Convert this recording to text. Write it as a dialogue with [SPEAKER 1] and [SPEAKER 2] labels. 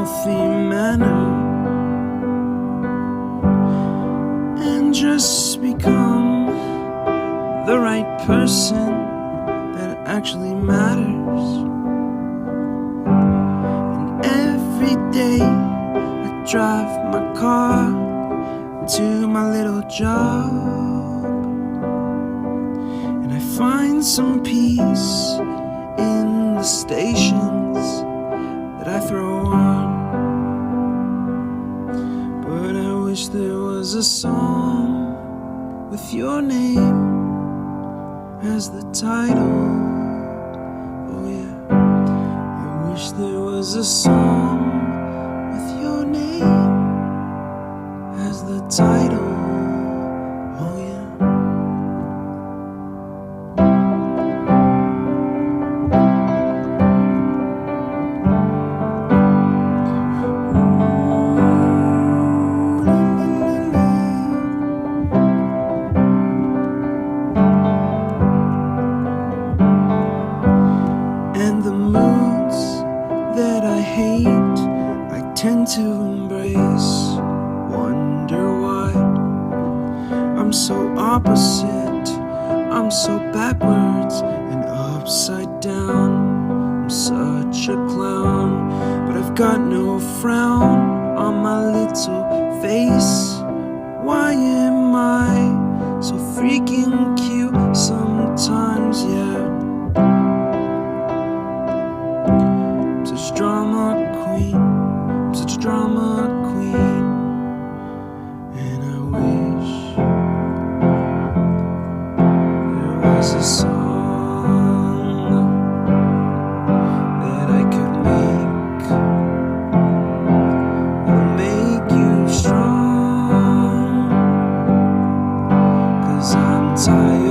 [SPEAKER 1] healthy manner and just become the right person that actually matters. And every day I drive my car to my little job, and I find some peace in the stations that I throw on. But I wish there was a song with your name as the title. Oh yeah, I wish there was a song with your name as the title. Oh yeah. And the moods that I hate, I tend to embrace. Wonder why I'm so opposite, I'm so backwards and upside down. I'm such a clown, but I've got no frown on my little face. Why am I so freaking cute sometimes, yeah? I'm such a drama queen, I'm such a drama queen. And I wish there was a song that I could make that'll make you strong. 'Cause I'm tired